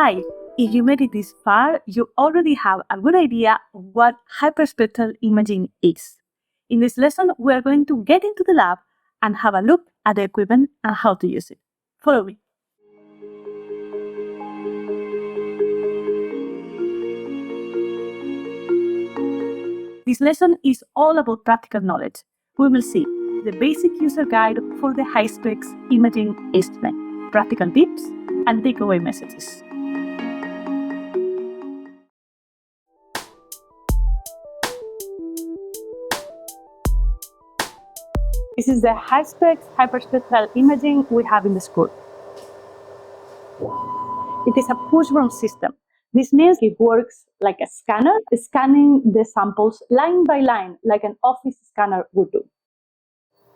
Hi, if you made it this far, you already have a good idea of what hyperspectral imaging is. In this lesson, we are going to get into the lab and have a look at the equipment and how to use it. Follow me. This lesson is all about practical knowledge. We will see the basic user guide for the HySpex imaging instrument, practical tips, and takeaway messages. This is the HySpex hyperspectral imaging we have in the school. It is a Pusbroom system. This means it works like a scanner, scanning the samples line by line, like an office scanner would do.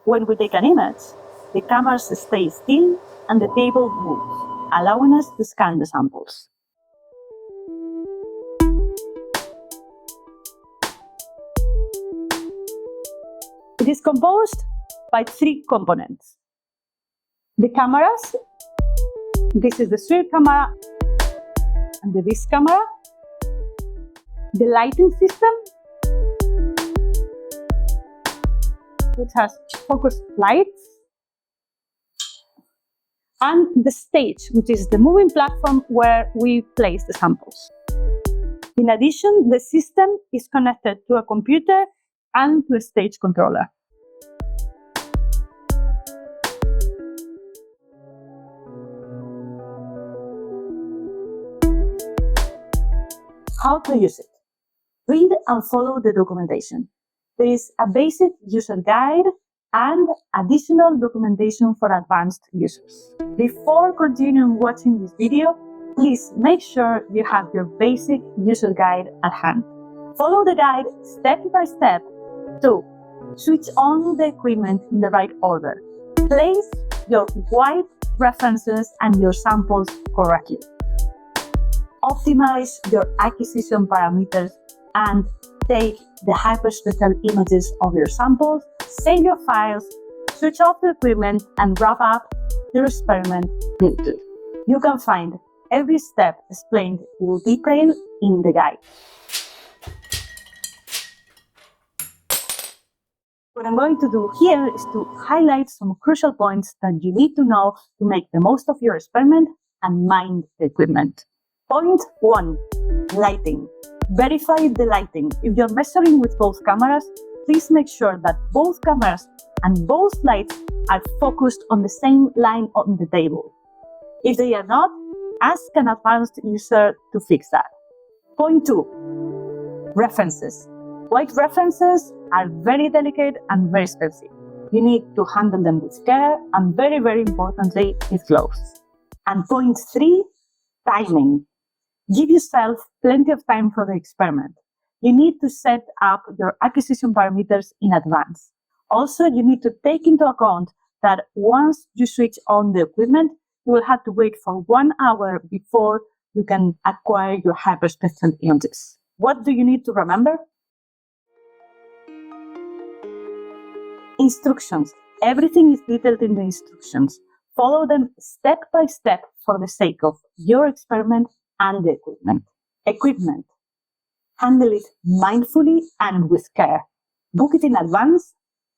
When we take an image, the camera stays still and the table moves, allowing us to scan the samples. It is composed by three components. The cameras, this is the SWIR camera and the VIS camera, the lighting system, which has focused lights, and the stage, which is the moving platform where we place the samples. In addition, the system is connected to a computer and to a stage controller. How to use it? Read and follow the documentation. There is a basic user guide and additional documentation for advanced users. Before continuing watching this video, please make sure you have your basic user guide at hand. Follow the guide step by step. 2. Switch on the equipment in the right order. Place your white references and your samples correctly. Optimize your acquisition parameters and take the hyperspectral images of your samples, save your files, switch off the equipment, and wrap up your experiment neatly. You can find every step explained in detail in the guide. What I'm going to do here is to highlight some crucial points that you need to know to make the most of your experiment and mind the equipment. Point 1. Lighting. Verify the lighting. If you're measuring with both cameras, please make sure that both cameras and both lights are focused on the same line on the table. If they are not, ask an advanced user to fix that. Point 2. References. White references are very delicate and very expensive. You need to handle them with care and very, very importantly, with gloves. And point 3. Timing. Give yourself plenty of time for the experiment. You need to set up your acquisition parameters in advance. Also, you need to take into account that once you switch on the equipment, you will have to wait for 1 hour before you can acquire your hyperspectral images. What do you need to remember? Instructions. Everything is detailed in the instructions. Follow them step by step for the sake of your experiment and the equipment. Equipment. Handle it mindfully and with care. Book it in advance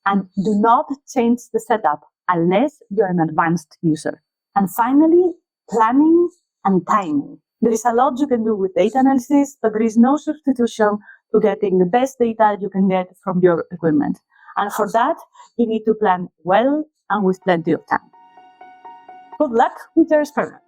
and do not change the setup unless you're an advanced user. And finally, planning and timing. There is a lot you can do with data analysis, but there is no substitution to getting the best data you can get from your equipment. And for that, you need to plan well and with plenty of time. Good luck with your experiment.